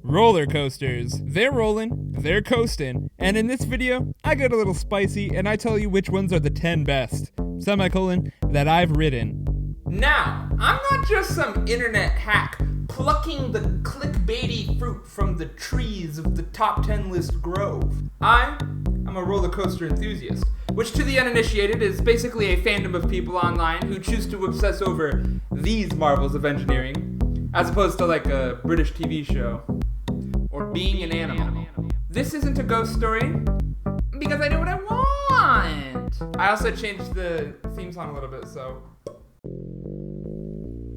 roller coasters. They're rolling, they're coasting, and in this video, I get a little spicy and I tell you which ones are the 10 best, that I've ridden. Now, I'm not just some internet hack plucking the clickbaity fruit from the trees of the top 10 list grove. I'm a roller coaster enthusiast, which to the uninitiated is basically a fandom of people online who choose to obsess over these marvels of engineering, as opposed to like a British TV show, or being an animal. This isn't a ghost story, because I do what I want. I also changed the theme song a little bit, so.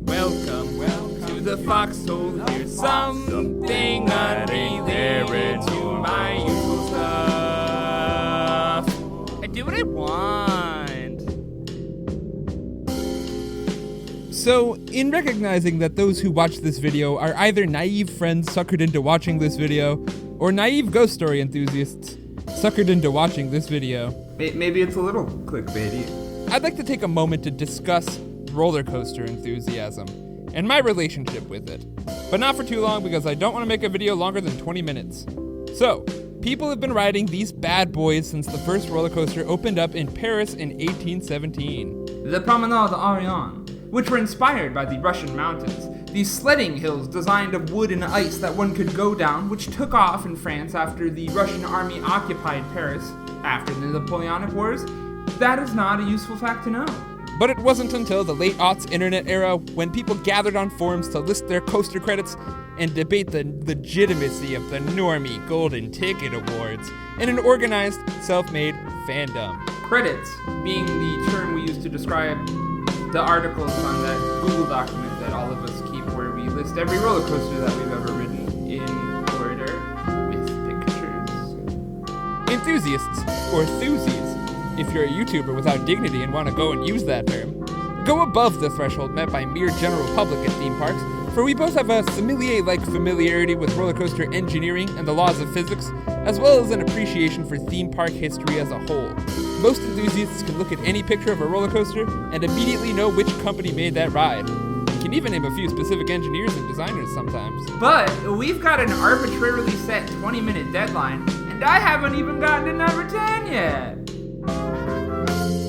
Welcome to the Foxhole. Here's something unrelated to my usual stuff. I do what I want. So, in recognizing that those who watch this video are either naive friends suckered into watching this video, or naive ghost story enthusiasts suckered into watching this video, Maybe it's a little clickbaity. I'd like to take a moment to discuss roller coaster enthusiasm and my relationship with it. But not for too long, because I don't want to make a video longer than 20 minutes. So, people have been riding these bad boys since the first roller coaster opened up in Paris in 1817. The Promenade d'Arion, which were inspired by the Russian mountains. These sledding hills designed of wood and ice that one could go down, which took off in France after the Russian army occupied Paris after the Napoleonic Wars. That is not a useful fact to know. But it wasn't until the late aughts internet era when people gathered on forums to list their coaster credits and debate the legitimacy of the normie Golden Ticket Awards in an organized, self-made fandom. Credits being the term we use to describe the articles on that Google document that all of us keep, where we list every roller coaster that we've ever ridden in order with pictures. Enthusiasts, or thusies, if you're a YouTuber without dignity and want to go and use that term, go above the threshold met by mere general public at theme parks, for we both have a sommelier-like familiarity with roller coaster engineering and the laws of physics, as well as an appreciation for theme park history as a whole. Most enthusiasts can look at any picture of a roller coaster and immediately know which company made that ride. You can even name a few specific engineers and designers sometimes. But we've got an arbitrarily set 20-minute deadline, and I haven't even gotten to number 10 yet.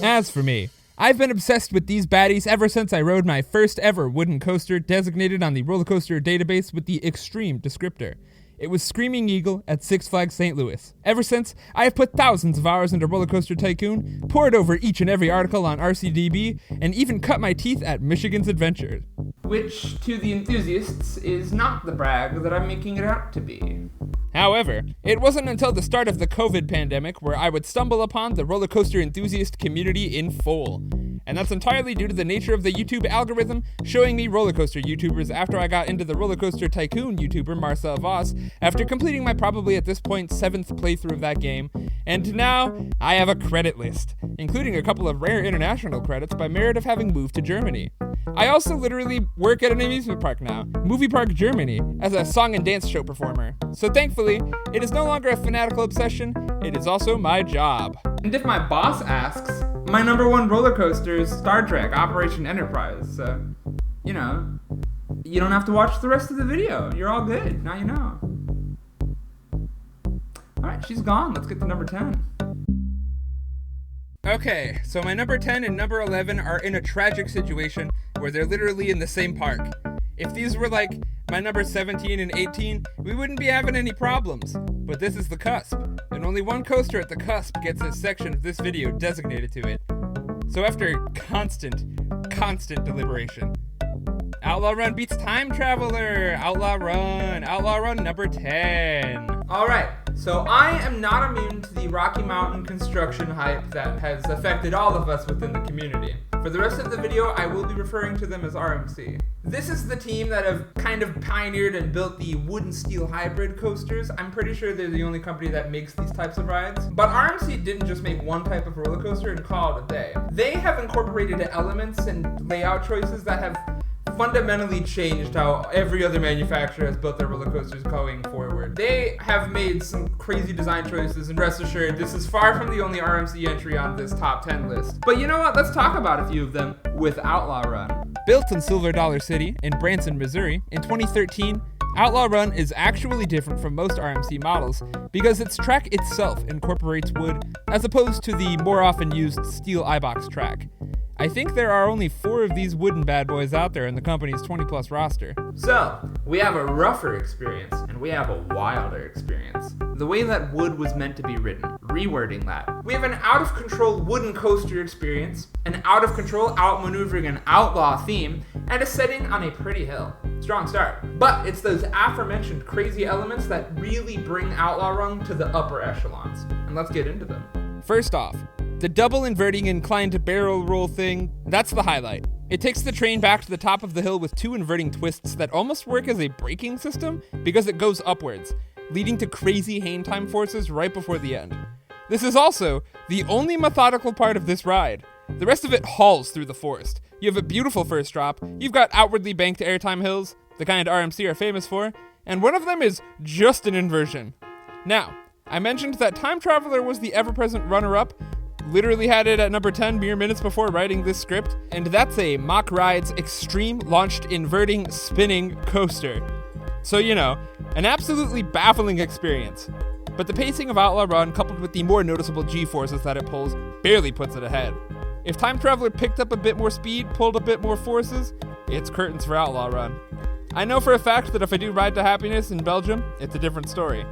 As for me, I've been obsessed with these baddies ever since I rode my first ever wooden coaster designated on the roller coaster database with the extreme descriptor. It was Screaming Eagle at Six Flags St. Louis. Ever since, I have put thousands of hours into Roller Coaster Tycoon, pored over each and every article on RCDB, and even cut my teeth at Michigan's Adventure. Which, to the enthusiasts, is not the brag that I'm making it out to be. However, it wasn't until the start of the COVID pandemic where I would stumble upon the roller coaster enthusiast community in full. And that's entirely due to the nature of the YouTube algorithm showing me roller coaster YouTubers after I got into the Roller Coaster Tycoon YouTuber Marcel Voss after completing my probably at this point 7th playthrough of that game. And now, I have a credit list, including a couple of rare international credits by merit of having moved to Germany. I also literally work at an amusement park now, Movie Park Germany, as a song and dance show performer. So thankfully, it is no longer a fanatical obsession, it is also my job. And if my boss asks, my number one roller coaster is Star Trek Operation Enterprise, so, you know, you don't have to watch the rest of the video. You're all good. Now you know. Alright, she's gone. Let's get to number 10. Okay, so my number 10 and number 11 are in a tragic situation where they're literally in the same park. If these were like my number 17 and 18, we wouldn't be having any problems. But this is the cusp, and only one coaster at the cusp gets a section of this video designated to it. So after constant deliberation, Outlaw Run beats Time Traveler! Outlaw Run number 10. Alright, so I am not immune to the Rocky Mountain construction hype that has affected all of us within the community. For the rest of the video, I will be referring to them as RMC. This is the team that have kind of pioneered and built the wood and steel hybrid coasters. I'm pretty sure they're the only company that makes these types of rides. But RMC didn't just make one type of roller coaster and call it a day. They have incorporated elements and layout choices that have fundamentally changed how every other manufacturer has built their roller coasters going forward. They have made some crazy design choices, and rest assured, this is far from the only RMC entry on this top 10 list. But you know what? Let's talk about a few of them with Outlaw Run. Built in Silver Dollar City in Branson, Missouri in 2013, Outlaw Run is actually different from most RMC models because its track itself incorporates wood as opposed to the more often used steel iBox track. I think there are only 4 of these wooden bad boys out there in the company's 20+ roster. So, we have a rougher experience, and we have a wilder experience. The way that wood was meant to be written, rewording that. We have an out-of-control wooden coaster experience, an out-of-control outmaneuvering an outlaw theme, and a setting on a pretty hill. Strong start. But it's those aforementioned crazy elements that really bring Outlaw Run to the upper echelons. And let's get into them. First off, the double inverting inclined barrel roll thing, that's the highlight. It takes the train back to the top of the hill with 2 inverting twists that almost work as a braking system because it goes upwards, leading to crazy hang time forces right before the end. This is also the only methodical part of this ride. The rest of it hauls through the forest. You have a beautiful first drop, you've got outwardly banked airtime hills, the kind RMC are famous for, and one of them is just an inversion. Now, I mentioned that Time Traveler was the ever-present runner-up, literally had it at number 10 mere minutes before writing this script, and that's a Mach Ride's extreme launched inverting spinning coaster. So an absolutely baffling experience. But the pacing of Outlaw Run, coupled with the more noticeable G-forces that it pulls, barely puts it ahead. If Time Traveler picked up a bit more speed, pulled a bit more forces, it's curtains for Outlaw Run. I know for a fact that if I do Ride to Happiness in Belgium, it's a different story.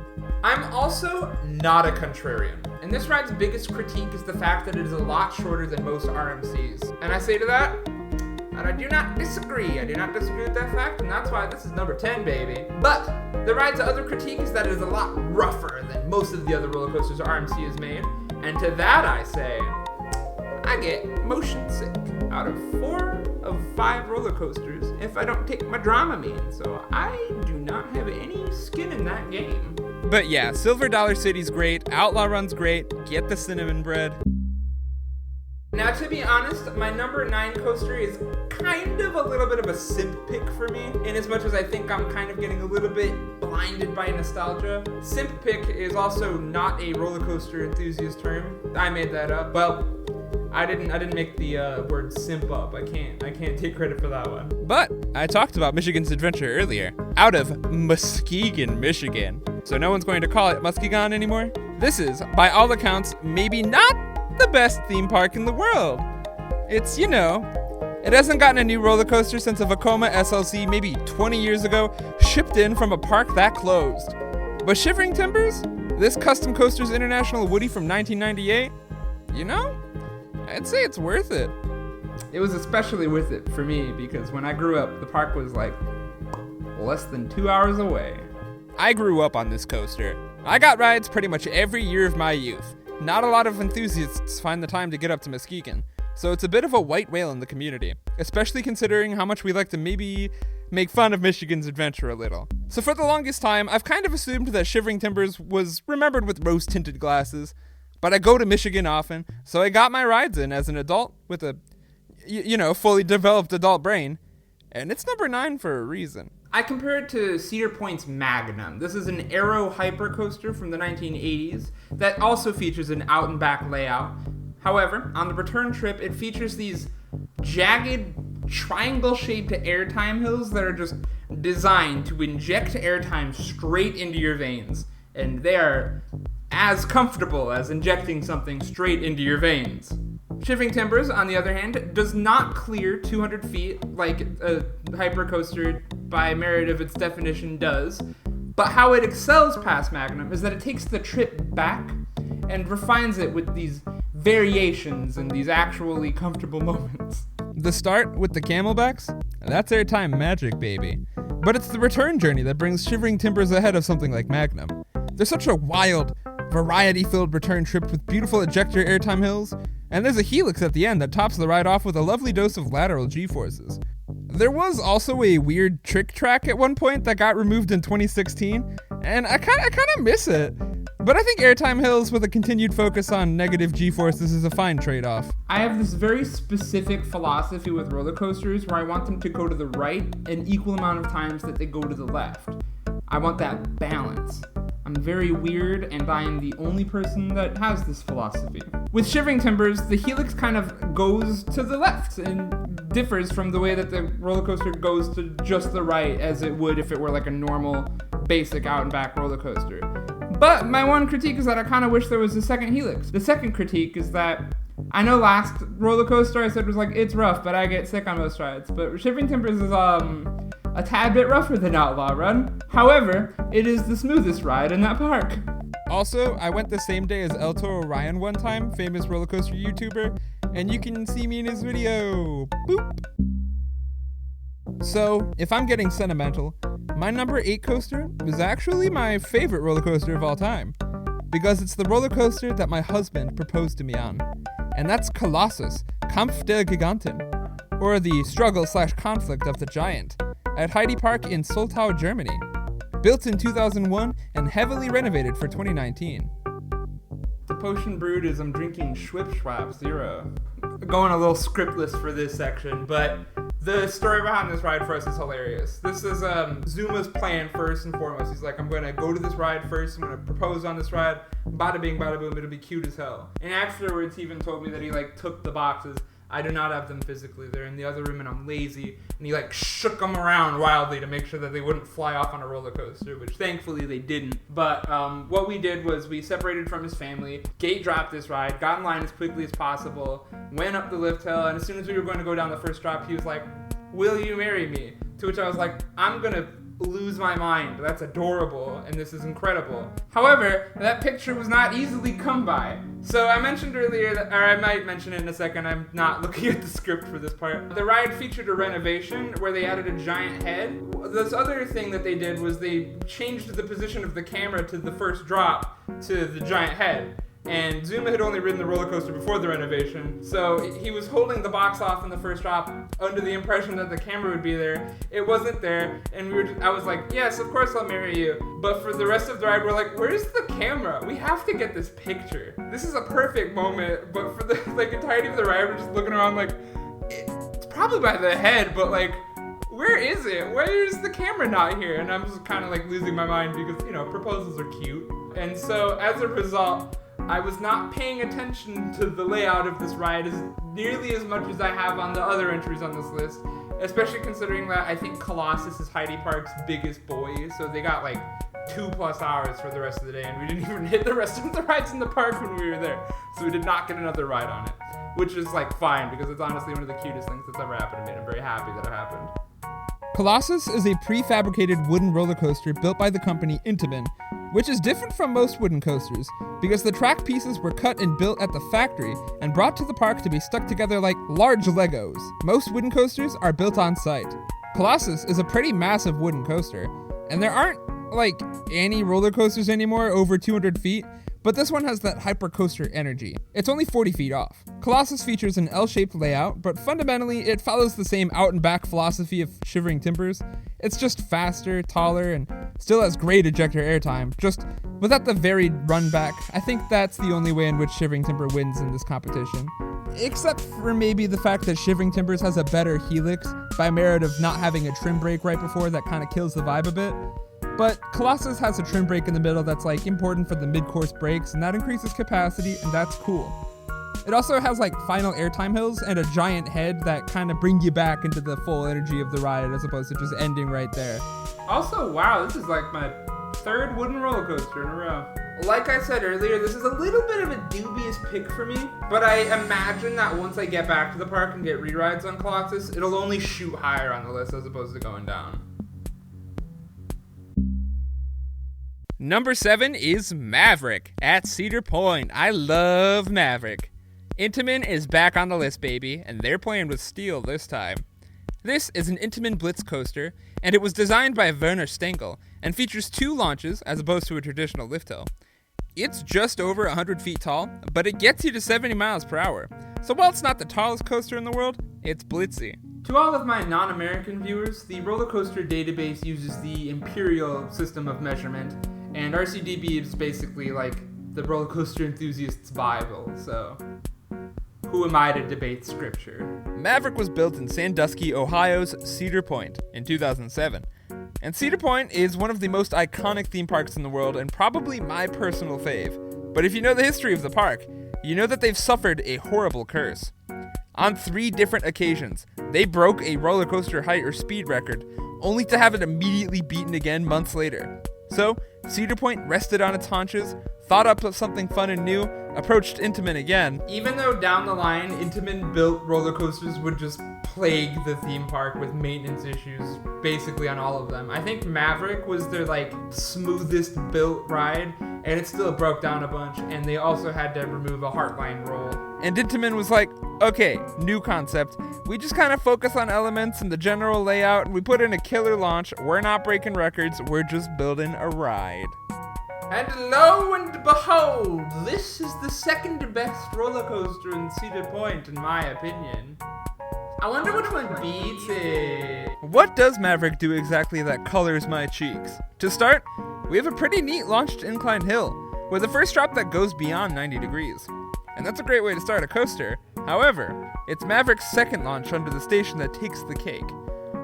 I'm also not a contrarian, and this ride's biggest critique is the fact that it is a lot shorter than most RMCs. And I say to that, and I do not disagree. I do not disagree with that fact, and that's why this is number 10, baby. But the ride's other critique is that it is a lot rougher than most of the other roller coasters RMC has made. And to that I say, I get motion sick out of 4 of 5 roller coasters if I don't take my Dramamine. So I do not have any skin in that game. But yeah, Silver Dollar City's great, Outlaw Run's great, get the cinnamon bread. Now, to be honest, my number 9 coaster is kind of a little bit of a simp pick for me, in as much as I think I'm kind of getting a little bit blinded by nostalgia. Simp pick is also not a roller coaster enthusiast term. I made that up. Well, I didn't make the word simp up. I can't take credit for that one. But I talked about Michigan's Adventure earlier, out of Muskegon, Michigan. So no one's going to call it Muskegon anymore. This is, by all accounts, maybe not the best theme park in the world. It's, it hasn't gotten a new roller coaster since a Vekoma SLC maybe 20 years ago shipped in from a park that closed. But Shivering Timbers, this Custom Coasters International Woody from 1998, I'd say it's worth it. It was especially worth it for me because when I grew up, the park was like less than 2 hours away. I grew up on this coaster. I got rides pretty much every year of my youth. Not a lot of enthusiasts find the time to get up to Muskegon, so it's a bit of a white whale in the community, especially considering how much we like to maybe make fun of Michigan's Adventure a little. So for the longest time, I've kind of assumed that Shivering Timbers was remembered with rose-tinted glasses, but I go to Michigan often, so I got my rides in as an adult with a, fully developed adult brain, and it's number 9 for a reason. I compare it to Cedar Point's Magnum. This is an aero hypercoaster from the 1980s that also features an out and back layout. However, on the return trip, it features these jagged, triangle-shaped airtime hills that are just designed to inject airtime straight into your veins. And they are as comfortable as injecting something straight into your veins. Shivering Timbers, on the other hand, does not clear 200 feet like a hypercoaster by merit of its definition does, but how it excels past Magnum is that it takes the trip back and refines it with these variations and these actually comfortable moments. The start with the camelbacks? That's airtime magic, baby. But it's the return journey that brings Shivering Timbers ahead of something like Magnum. There's such a wild, variety-filled return trip with beautiful ejector airtime hills, and there's a helix at the end that tops the ride off with a lovely dose of lateral G-forces. There was also a weird trick track at one point that got removed in 2016, and I kind of miss it. But I think airtime hills with a continued focus on negative G-forces is a fine trade-off. I have this very specific philosophy with roller coasters where I want them to go to the right an equal amount of times that they go to the left. I want that balance. I'm very weird, and I am the only person that has this philosophy. With Shivering Timbers, the helix kind of goes to the left and differs from the way that the roller coaster goes to just the right as it would if it were like a normal, basic out and back roller coaster. But my one critique is that I kind of wish there was a second helix. The second critique is that I know last roller coaster I said was like, it's rough, but I get sick on most rides. But Shivering Timbers is a tad bit rougher than Outlaw Run. However, it is the smoothest ride in that park. Also, I went the same day as El Toro Ryan one time, famous roller coaster YouTuber, and you can see me in his video. Boop! So, if I'm getting sentimental, my number 8 coaster was actually my favorite roller coaster of all time, because it's the roller coaster that my husband proposed to me on, and that's Colossus, Kampf der Giganten, or the struggle/conflict of the giant, at Heidi Park in Soltau, Germany. Built in 2001 and heavily renovated for 2019. The potion brewed is I'm drinking Schwip Schwab Zero. Going a little scriptless for this section, but the story behind this ride for us is hilarious. This is Zuma's plan first and foremost. He's like, I'm going to go to this ride first. I'm going to propose on this ride. Bada bing, bada boom. It'll be cute as hell. And afterwards, he even told me that he took the boxes. I do not have them physically. They're in the other room and I'm lazy. And he shook them around wildly to make sure that they wouldn't fly off on a roller coaster, which thankfully they didn't. But what we did was we separated from his family, gate dropped this ride, got in line as quickly as possible, went up the lift hill, and as soon as we were going to go down the first drop, he was like, will you marry me? To which I was like, I'm gonna lose my mind. That's adorable, and this is incredible. However, that picture was not easily come by. So I mentioned earlier, or I might mention it in a second, I'm not looking at the script for this part. The ride featured a renovation where they added a giant head. This other thing that they did was they changed the position of the camera to the first drop to the giant head. And Zuma had only ridden the roller coaster before the renovation, so he was holding the box off in the first drop under the impression that the camera would be there. It wasn't there, and I was like, yes, of course I'll marry you. But for the rest of the ride, we're like, where's the camera? We have to get this picture. This is a perfect moment, but for the entirety of the ride, we're just looking around like, it's probably by the head, but where is it? Where is the camera not here? And I'm just kind of losing my mind because, proposals are cute. And so as a result, I was not paying attention to the layout of this ride nearly as much as I have on the other entries on this list, especially considering that I think Colossus is Heidi Park's biggest boy, so they got 2+ hours for the rest of the day, and we didn't even hit the rest of the rides in the park when we were there, so we did not get another ride on it, which is fine, because it's honestly one of the cutest things that's ever happened to me, and I'm very happy that it happened. Colossus is a prefabricated wooden roller coaster built by the company Intamin, which is different from most wooden coasters because the track pieces were cut and built at the factory and brought to the park to be stuck together like large Legos. Most wooden coasters are built on site. Colossus is a pretty massive wooden coaster, and there aren't any roller coasters anymore over 200 feet, but this one has that hypercoaster energy. It's only 40 feet off. Colossus features an L-shaped layout, but fundamentally it follows the same out and back philosophy of Shivering Timbers. It's just faster, taller, and still has great ejector airtime, just without the varied run back. I think that's the only way in which Shivering Timber wins in this competition. Except for maybe the fact that Shivering Timbers has a better helix by merit of not having a trim brake right before that kind of kills the vibe a bit. But Colossus has a trim brake in the middle that's important for the mid-course brakes, and that increases capacity, and that's cool. It also has final airtime hills and a giant head that kind of bring you back into the full energy of the ride as opposed to just ending right there. Also, wow, this is my third wooden roller coaster in a row. Like I said earlier, this is a little bit of a dubious pick for me, but I imagine that once I get back to the park and get re-rides on Colossus, it'll only shoot higher on the list as opposed to going down. Number 7 is Maverick at Cedar Point. I love Maverick. Intamin is back on the list, baby, and they're playing with steel this time. This is an Intamin Blitz coaster, and it was designed by Werner Stengel, and features 2 launches as opposed to a traditional lift hill. It's just over 100 feet tall, but it gets you to 70 miles per hour. So while it's not the tallest coaster in the world, it's blitzy. To all of my non-American viewers, the roller coaster database uses the imperial system of measurement, and RCDB is basically the roller coaster enthusiast's Bible, so who am I to debate scripture? Maverick was built in Sandusky, Ohio's Cedar Point in 2007, And Cedar Point is one of the most iconic theme parks in the world and probably my personal fave. But if you know the history of the park, you know that they've suffered a horrible curse. On 3 different occasions, they broke a roller coaster height or speed record, only to have it immediately beaten again months later. So, Cedar Point rested on its haunches, thought up of something fun and new, approached Intamin again. Even though down the line, Intamin built roller coasters would just plague the theme park with maintenance issues, basically on all of them. I think Maverick was their smoothest built ride, and it still broke down a bunch, and they also had to remove a Heartline roll. And Intamin was like, okay, new concept. We just kind of focus on elements and the general layout, and we put in a killer launch. We're not breaking records, we're just building a ride. And lo and behold, this is the second best roller coaster in Cedar Point, in my opinion. I wonder which one beats it. What does Maverick do exactly that colors my cheeks? To start, we have a pretty neat launched incline hill, with a first drop that goes beyond 90 degrees. And that's a great way to start a coaster. However, it's Maverick's second launch under the station that takes the cake.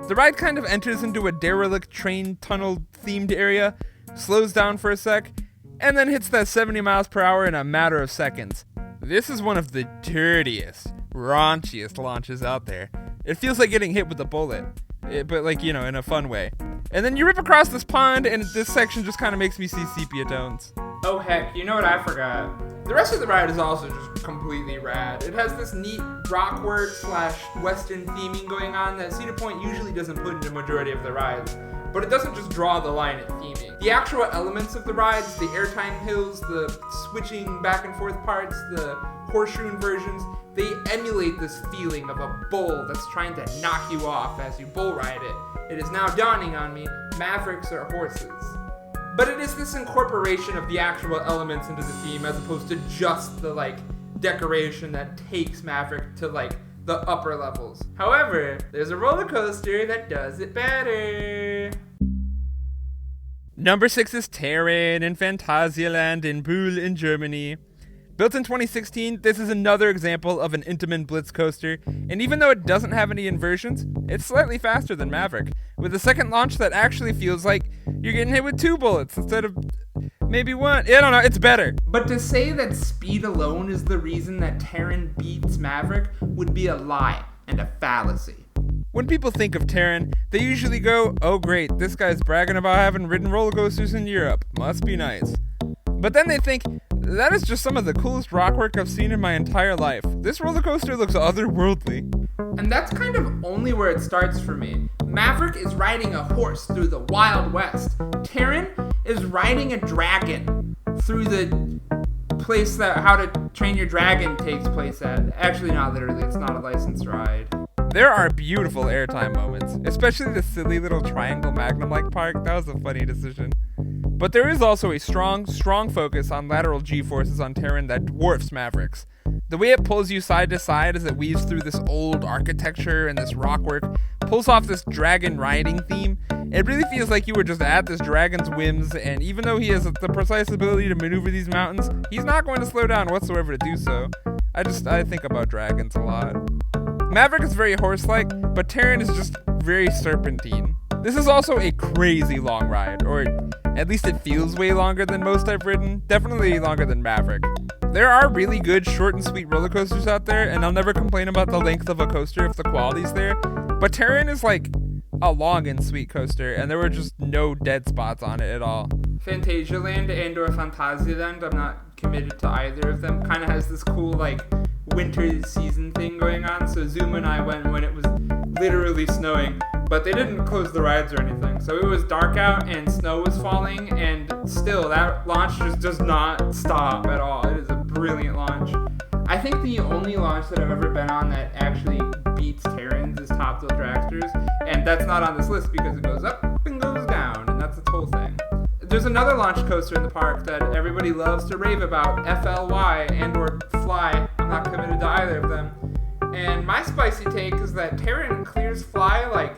The ride kind of enters into a derelict train tunnel themed area, slows down for a sec, and then hits that 70 miles per hour in a matter of seconds. This is one of the dirtiest, raunchiest launches out there. It feels like getting hit with a bullet, but in a fun way. And then you rip across this pond, and this section just kind of makes me see sepia tones. Oh heck, you know what I forgot? The rest of the ride is also just completely rad. It has this neat rockwork/western theming going on that Cedar Point usually doesn't put into the majority of the rides. But it doesn't just draw the line at theming. The actual elements of the rides, the airtime hills, the switching back and forth parts, the horseshoe inversions, they emulate this feeling of a bull that's trying to knock you off as you bull ride it. It is now dawning on me, Mavericks are horses. But it is this incorporation of the actual elements into the theme as opposed to just the decoration that takes Maverick to the upper levels. However, there's a roller coaster that does it better. Number 6 is Taryn in Phantasialand in Bühl in Germany. Built in 2016, this is another example of an Intamin Blitz coaster, and even though it doesn't have any inversions, it's slightly faster than Maverick, with a second launch that actually feels like you're getting hit with 2 bullets instead of maybe 1. I don't know, it's better. But to say that speed alone is the reason that Taryn beats Maverick would be a lie and a fallacy. When people think of Taryn, they usually go, oh great, this guy's bragging about having ridden roller coasters in Europe. Must be nice. But then they think, that is just some of the coolest rockwork I've seen in my entire life. This roller coaster looks otherworldly. And that's kind of only where it starts for me. Maverick is riding a horse through the Wild West. Taryn is riding a dragon through the place that How to Train Your Dragon takes place at. Actually, not literally, it's not a licensed ride. There are beautiful airtime moments, especially the silly little triangle Magnum-like park. That was a funny decision. But there is also a strong focus on lateral G-forces on Taryn that dwarfs Maverick's. The way it pulls you side to side as it weaves through this old architecture and this rockwork, pulls off this dragon riding theme. It really feels like you were just at this dragon's whims, and even though he has the precise ability to maneuver these mountains, he's not going to slow down whatsoever to do so. I think about dragons a lot. Maverick is very horse-like, but Taryn is just very serpentine. This is also a crazy long ride, or at least it feels way longer than most I've ridden, definitely longer than Maverick. There are really good short and sweet roller coasters out there, and I'll never complain about the length of a coaster if the quality's there, but Taryn is a long and sweet coaster, and there were just no dead spots on it at all. Phantasialand and or Phantasialand, I'm not committed to either of them, kind of has this cool winter season thing going on. So Zoom and I went when it was literally snowing, but they didn't close the rides or anything. So it was dark out and snow was falling, and still that launch just does not stop at all. It is a brilliant launch. I think the only launch that I've ever been on that actually beats Taryn's is Top Thrill Dragsters, and that's not on this list because it goes up and goes down, and that's its whole thing. There's another launch coaster in the park that everybody loves to rave about, FLY and or Fly. I'm not committed to either of them. And my spicy take is that Taryn clears Fly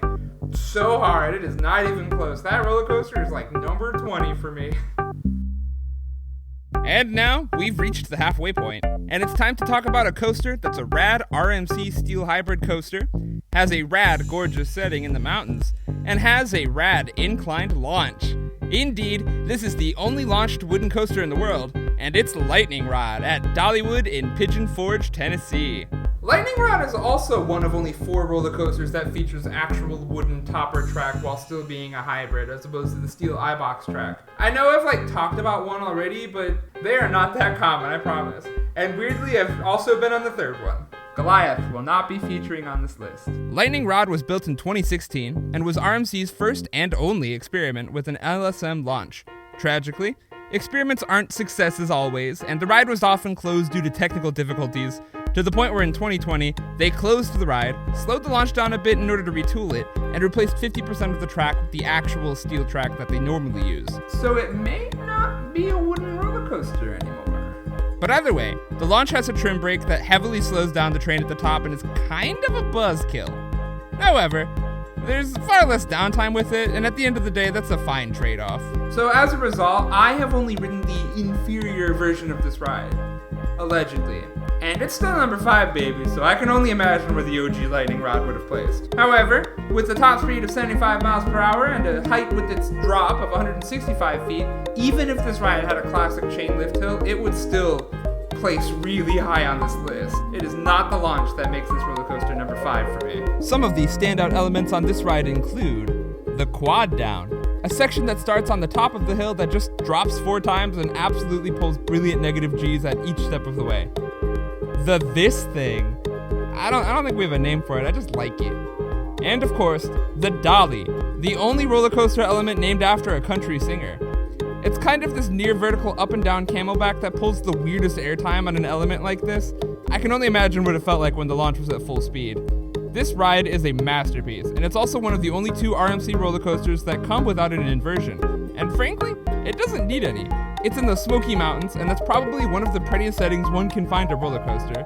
so hard, it is not even close. That roller coaster is number 20 for me. And now, we've reached the halfway point, and it's time to talk about a coaster that's a rad RMC steel hybrid coaster, has a rad gorgeous setting in the mountains, and has a rad inclined launch. Indeed, this is the only launched wooden coaster in the world, and it's Lightning Rod at Dollywood in Pigeon Forge, Tennessee. Lightning Rod is also one of only 4 roller coasters that features actual wooden topper track while still being a hybrid, as opposed to the steel iBox track. I know I've talked about one already, but they are not that common, I promise. And weirdly, I've also been on the 3rd one. Goliath will not be featuring on this list. Lightning Rod was built in 2016 and was RMC's first and only experiment with an LSM launch. Tragically, experiments aren't successes always, and the ride was often closed due to technical difficulties, to the point where in 2020, they closed the ride, slowed the launch down a bit in order to retool it, and replaced 50% of the track with the actual steel track that they normally use. So it may not be a wooden roller coaster anymore. But either way, the launch has a trim brake that heavily slows down the train at the top and is kind of a buzzkill. However, there's far less downtime with it, and at the end of the day, that's a fine trade-off. So as a result, I have only ridden the inferior version of this ride. Allegedly. And it's still number 5, baby, so I can only imagine where the OG Lightning Rod would have placed. However, with a top speed of 75 miles per hour and a height with its drop of 165 feet, even if this ride had a classic chain lift hill, it would still place really high on this list. It is not the launch that makes this roller coaster number 5 for me. Some of the standout elements on this ride include the quad down, a section that starts on the top of the hill that just drops 4 times and absolutely pulls brilliant negative G's at each step of the way. The this thing. I don't think we have a name for it, I just like it. And of course, the dolly, the only roller coaster element named after a country singer. It's kind of this near vertical up and down camelback that pulls the weirdest airtime on an element like this. I can only imagine what it felt like when the launch was at full speed. This ride is a masterpiece, and it's also one of the only 2 RMC roller coasters that come without an inversion. And frankly, it doesn't need any. It's in the Smoky Mountains, and that's probably one of the prettiest settings one can find a roller coaster.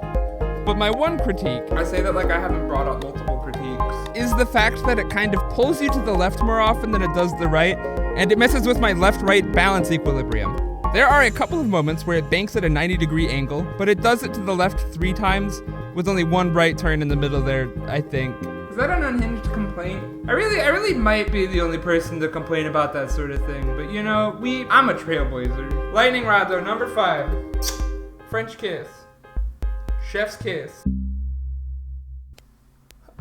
But my one critique, I say that like I haven't brought up multiple critiques, is the fact that it kind of pulls you to the left more often than it does the right, and it messes with my left-right balance equilibrium. There are a couple of moments where it banks at a 90-degree angle, but it does it to the left 3 times, with only one right turn in the middle there, I think. Is that an unhinged complaint? I really might be the only person to complain about that sort of thing, but you know, I'm a trailblazer. Lightning Rod though, number 5. French kiss. Chef's kiss.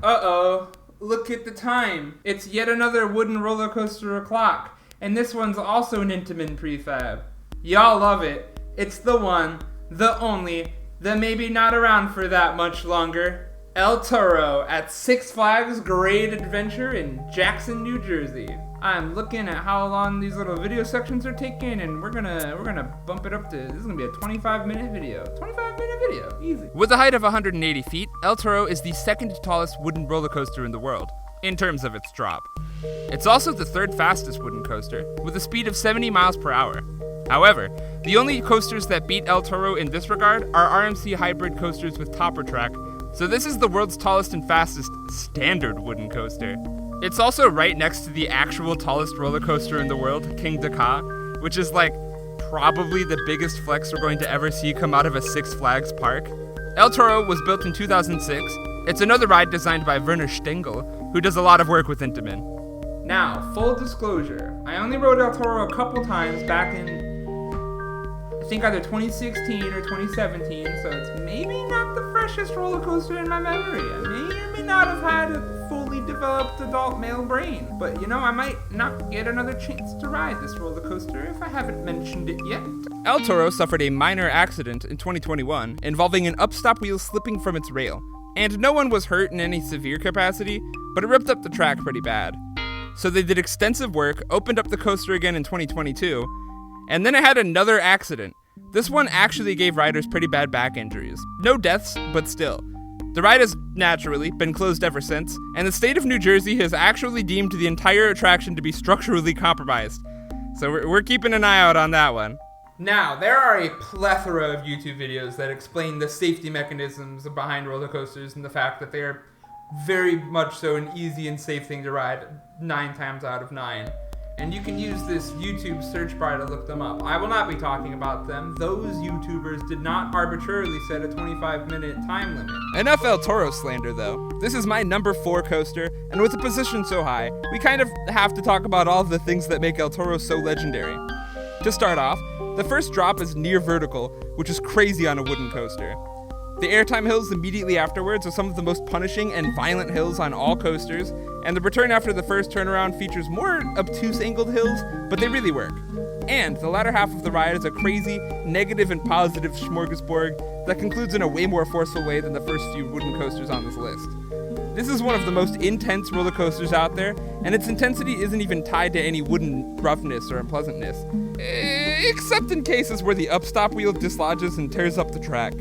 Uh-oh, look at the time. It's yet another wooden roller coaster o'clock, and this one's also an Intamin prefab. Y'all love it. It's the one, the only, the maybe not around for that much longer, El Toro at Six Flags Great Adventure in Jackson, New Jersey. I'm looking at how long these little video sections are taking, and we're gonna bump it up to, this is gonna be a 25-minute video. 25-minute video, easy. With a height of 180 feet, El Toro is the 2nd tallest wooden roller coaster in the world, in terms of its drop. It's also the 3rd fastest wooden coaster, with a speed of 70 miles per hour. However, the only coasters that beat El Toro in this regard are RMC hybrid coasters with topper track, so this is the world's tallest and fastest standard wooden coaster. It's also right next to the actual tallest roller coaster in the world, King Dakar, which is probably the biggest flex we're going to ever see come out of a Six Flags park. El Toro was built in 2006. It's another ride designed by Werner Stengel, who does a lot of work with Intamin. Now, full disclosure, I only rode El Toro a couple times back in, I think either 2016 or 2017, so it's maybe not the freshest roller coaster in my memory. I may or may not have had a fully developed adult male brain, but you know, I might not get another chance to ride this roller coaster if I haven't mentioned it yet. El Toro suffered a minor accident in 2021 involving an upstop wheel slipping from its rail, and no one was hurt in any severe capacity, but it ripped up the track pretty bad. So they did extensive work, opened up the coaster again in 2022, and then it had another accident. This one actually gave riders pretty bad back injuries. No deaths, but still. The ride has, naturally, been closed ever since, and the state of New Jersey has actually deemed the entire attraction to be structurally compromised. So we're keeping an eye out on that one. Now, there are a plethora of YouTube videos that explain the safety mechanisms behind roller coasters and the fact that they are very much so an easy and safe thing to ride 9 times out of 9. and you can use this YouTube search bar to look them up. I will not be talking about them. Those YouTubers did not arbitrarily set a 25-minute time limit. Enough El Toro slander, though. This is my number 4 coaster, and with a position so high, we kind of have to talk about all of the things that make El Toro so legendary. To start off, the first drop is near vertical, which is crazy on a wooden coaster. The airtime hills immediately afterwards are some of the most punishing and violent hills on all coasters, and the return after the first turnaround features more obtuse angled hills, but they really work. And the latter half of the ride is a crazy, negative and positive smorgasbord that concludes in a way more forceful way than the first few wooden coasters on this list. This is one of the most intense roller coasters out there, and its intensity isn't even tied to any wooden roughness or unpleasantness, except in cases where the upstop wheel dislodges and tears up the track.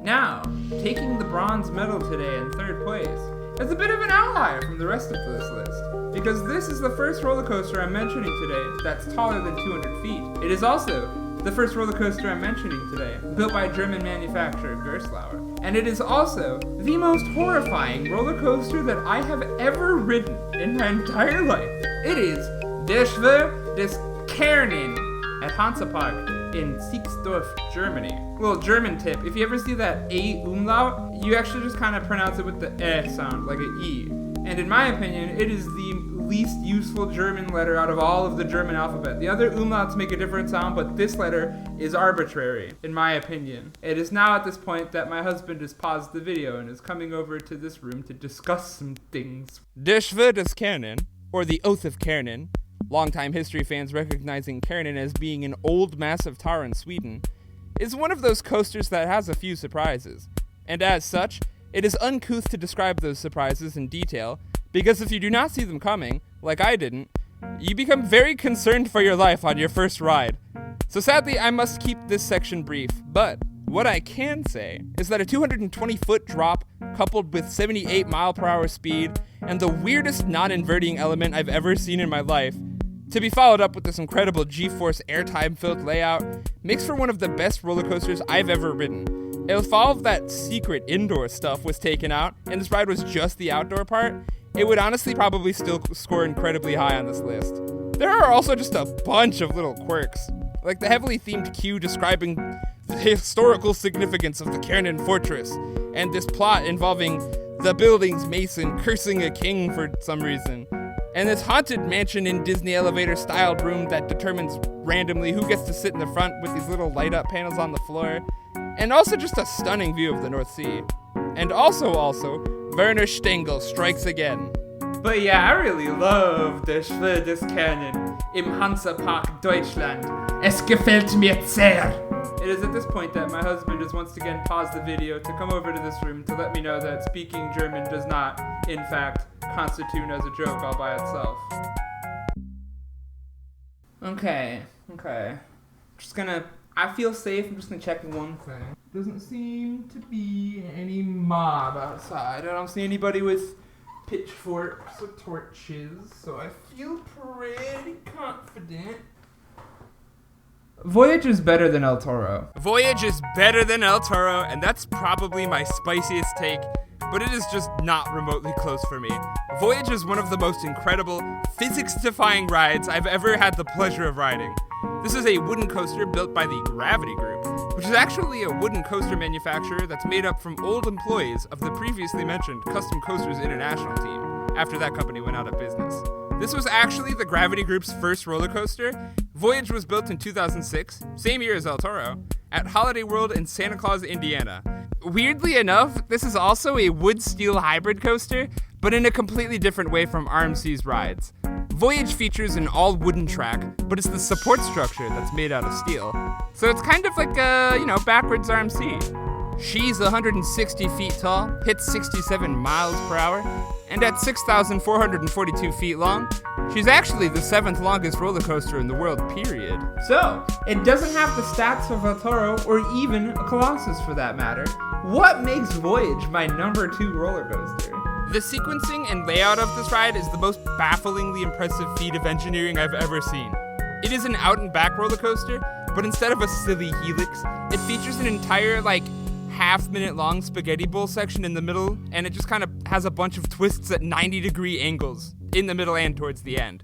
Now, taking the bronze medal today in 3rd place is a bit of an outlier from the rest of this list, because this is the first roller coaster I'm mentioning today that's taller than 200 feet. It is also the first roller coaster I'm mentioning today, built by German manufacturer Deshler. And it is also the most horrifying roller coaster that I have ever ridden in my entire life. It is Deshler des Kernen at Hansapark in Siegsdorf, Germany. Little German tip, if you ever see that A umlaut, you actually just kind of pronounce it with the E sound, like an E. And in my opinion, it is the least useful German letter out of all of the German alphabet. The other umlauts make a different sound, but this letter is arbitrary, in my opinion. It is now at this point that my husband has paused the video and is coming over to this room to discuss some things. Der Schwur des Kernen, or the Oath of Kernen, longtime history fans recognizing Kernen as being an old massive tower in Sweden, is one of those coasters that has a few surprises. And as such, it is uncouth to describe those surprises in detail, because if you do not see them coming, like I didn't, you become very concerned for your life on your first ride. So sadly, I must keep this section brief, but what I can say is that a 220-foot drop coupled with 78 mile per hour speed and the weirdest non-inverting element I've ever seen in my life, to be followed up with this incredible G-force airtime-filled layout, makes for one of the best roller coasters I've ever ridden. If all of that secret indoor stuff was taken out and this ride was just the outdoor part, it would honestly probably still score incredibly high on this list. There are also just a bunch of little quirks, like the heavily themed cue describing the historical significance of the Kernen Fortress, and this plot involving the building's mason cursing a king for some reason, and this haunted mansion in Disney elevator styled room that determines randomly who gets to sit in the front with these little light up panels on the floor, and also just a stunning view of the North Sea. And also, Werner Stengel strikes again. But yeah, I really love der Schwur des Kernen im Hansapark, Deutschland. Es gefällt mir sehr. It is at this point that my husband has once again paused the video to come over to this room to let me know that speaking German does not, in fact, constitute as a joke all by itself. Okay. I feel safe. I'm just gonna check one thing. Doesn't seem to be any mob outside. I don't see anybody with pitchforks or torches, so I feel pretty confident. Voyage is better than El Toro. Voyage is better than El Toro, and that's probably my spiciest take, but it is just not remotely close for me. Voyage is one of the most incredible, physics-defying rides I've ever had the pleasure of riding. This is a wooden coaster built by the Gravity Group, which is actually a wooden coaster manufacturer that's made up from old employees of the previously mentioned Custom Coasters International team, after that company went out of business. This was actually the Gravity Group's first roller coaster. Voyage was built in 2006, same year as El Toro, at Holiday World in Santa Claus, Indiana. Weirdly enough, this is also a wood-steel hybrid coaster, but in a completely different way from RMC's rides. Voyage features an all-wooden track, but it's the support structure that's made out of steel. So it's kind of like a, backwards RMC. She's 160 feet tall, hits 67 miles per hour, and at 6,442 feet long, she's actually the 7th longest roller coaster in the world, period. So, it doesn't have the stats of a Toro or even a Colossus for that matter. What makes Voyage my number 2 roller coaster? The sequencing and layout of this ride is the most bafflingly impressive feat of engineering I've ever seen. It is an out and back roller coaster, but instead of a silly helix, it features an entire, half-minute long spaghetti bowl section in the middle, and it just kind of has a bunch of twists at 90-degree angles. in the middle and towards the end.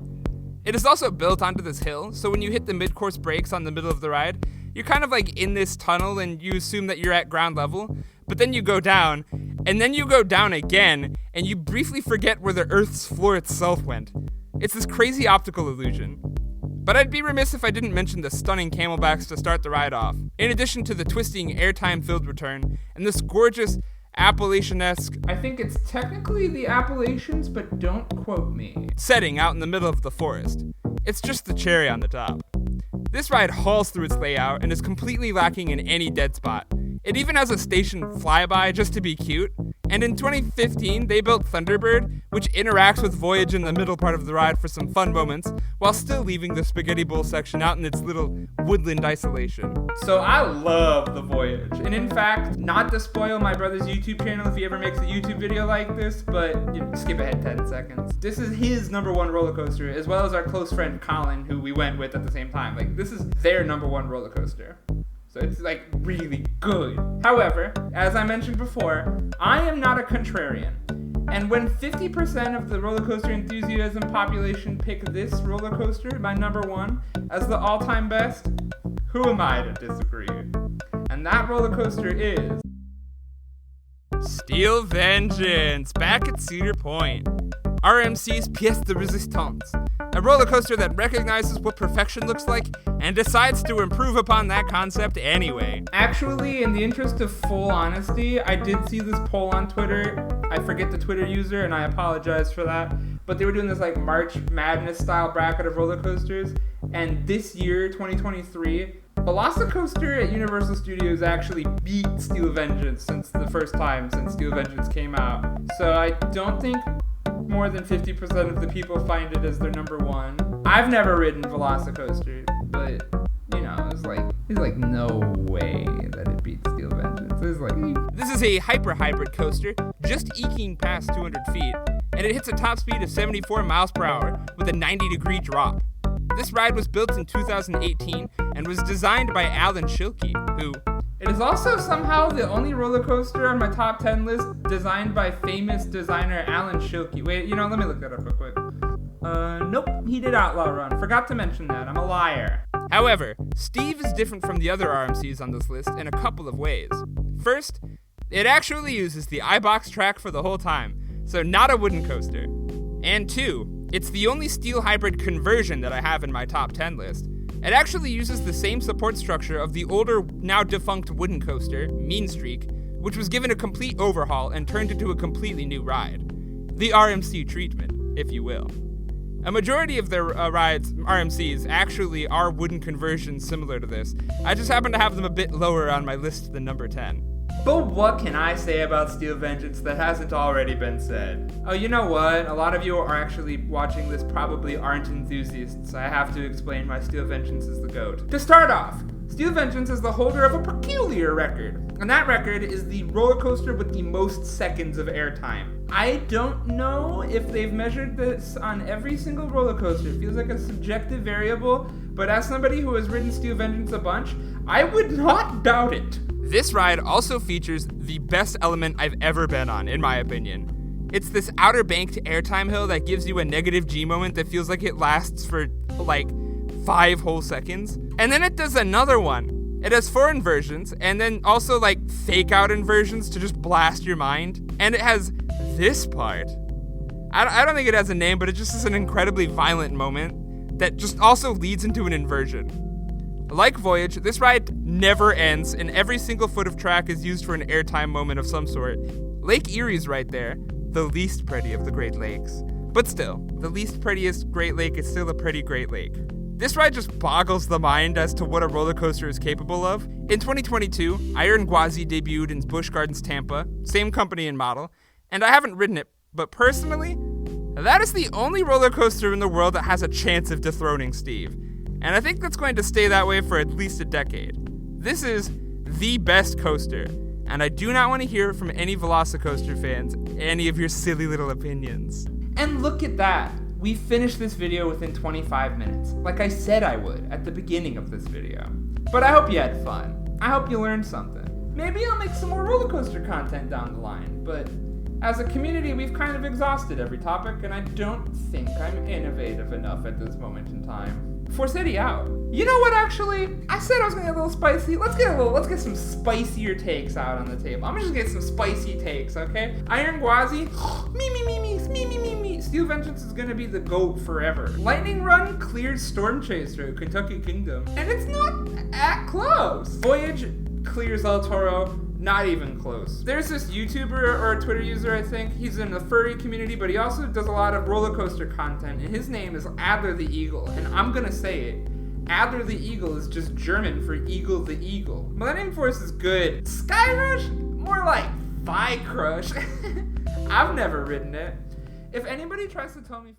It is also built onto this hill, so when you hit the mid-course brakes on the middle of the ride, you're kind of like in this tunnel and you assume that you're at ground level, but then you go down, and then you go down again, and you briefly forget where the Earth's floor itself went. It's this crazy optical illusion. But I'd be remiss if I didn't mention the stunning camelbacks to start the ride off, in addition to the twisting airtime-filled return, and this gorgeous Appalachian-esque, I think it's technically the Appalachians, but don't quote me, setting out in the middle of the forest. It's just the cherry on the top. This ride hauls through its layout and is completely lacking in any dead spot. It even has a station flyby just to be cute. And in 2015, they built Thunderbird, which interacts with Voyage in the middle part of the ride for some fun moments, while still leaving the Spaghetti Bowl section out in its little woodland isolation. So I love the Voyage. And in fact, not to spoil my brother's YouTube channel if he ever makes a YouTube video like this, but skip ahead 10 seconds. This is his number one roller coaster, as well as our close friend Colin, who we went with at the same time. Like, this is their number one roller coaster. So it's like really good. However, as I mentioned before, I am not a contrarian. And when 50% of the roller coaster enthusiasm population pick this roller coaster, my number one, as the all-time best, who am I to disagree? And that roller coaster is Steel Vengeance, back at Cedar Point. RMC's pièce de résistance. A roller coaster that recognizes what perfection looks like and decides to improve upon that concept anyway. Actually, in the interest of full honesty, I did see this poll on Twitter. I forget the Twitter user, and I apologize for that. But they were doing this like March Madness style bracket of roller coasters. And this year, 2023, Velocicoaster at Universal Studios actually beat Steel Vengeance since the first time since Steel Vengeance came out. So I don't think more than 50% of the people find it as their number one. I've never ridden Velocicoaster, but it's like no way that it beats Steel Vengeance. It's like this is a hyper-hybrid coaster, just eking past 200 feet, and it hits a top speed of 74 miles per hour with a 90-degree drop. This ride was built in 2018 and was designed by Alan Schilke, who... It is also somehow the only roller coaster on my top 10 list designed by famous designer Alan Schilke. Wait, let me look that up real quick. Nope, he did Outlaw Run. Forgot to mention that. I'm a liar. However, Steve is different from the other RMCs on this list in a couple of ways. First, it actually uses the iBox track for the whole time, so not a wooden coaster. And two, it's the only steel hybrid conversion that I have in my top 10 list. It actually uses the same support structure of the older, now defunct wooden coaster, Mean Streak, which was given a complete overhaul and turned into a completely new ride. The RMC treatment, if you will. A majority of their rides, RMCs, actually are wooden conversions similar to this. I just happen to have them a bit lower on my list than number 10. But what can I say about Steel Vengeance that hasn't already been said? Oh, you know what? A lot of you are actually watching this probably aren't enthusiasts. I have to explain why Steel Vengeance is the GOAT. To start off, Steel Vengeance is the holder of a peculiar record, and that record is the roller coaster with the most seconds of airtime. I don't know if they've measured this on every single roller coaster. It feels like a subjective variable, but as somebody who has ridden Steel Vengeance a bunch, I would not doubt it. This ride also features the best element I've ever been on, in my opinion. It's this outer banked airtime hill that gives you a negative G moment that feels like it lasts for, 5 whole seconds. And then it does another one. It has 4 inversions, and then also, fake out inversions to just blast your mind. And it has this part. I don't think it has a name, but it just is an incredibly violent moment that just also leads into an inversion. Like Voyage, this ride never ends, and every single foot of track is used for an airtime moment of some sort. Lake Erie's right there, the least pretty of the Great Lakes. But still, the least prettiest Great Lake is still a pretty Great Lake. This ride just boggles the mind as to what a roller coaster is capable of. In 2022, Iron Gwazi debuted in Busch Gardens, Tampa, same company and model, and I haven't ridden it, but personally, that is the only roller coaster in the world that has a chance of dethroning Steve. And I think that's going to stay that way for at least a decade. This is the best coaster, and I do not want to hear from any Velocicoaster fans any of your silly little opinions. And look at that. We finished this video within 25 minutes, like I said I would at the beginning of this video. But I hope you had fun. I hope you learned something. Maybe I'll make some more roller coaster content down the line, but As a community, we've kind of exhausted every topic, and I don't think I'm innovative enough at this moment in time. Forsy out. You know what, actually? I said I was gonna get a little spicy. Let's get some spicier takes out on the table. I'm gonna just get some spicy takes, okay? Iron Gwazi, me. Steel Vengeance is gonna be the GOAT forever. Lightning Run clears Storm Chaser, Kentucky Kingdom. And it's not that close. Voyage clears El Toro. Not even close. There's this YouTuber or a Twitter user, I think. He's in the furry community, but he also does a lot of roller coaster content, and his name is Adler the Eagle. And I'm gonna say it. Adler the Eagle is just German for Eagle the Eagle. Millennium Force is good. Sky Rush? More like Vi Crush. I've never ridden it. If anybody tries to tell me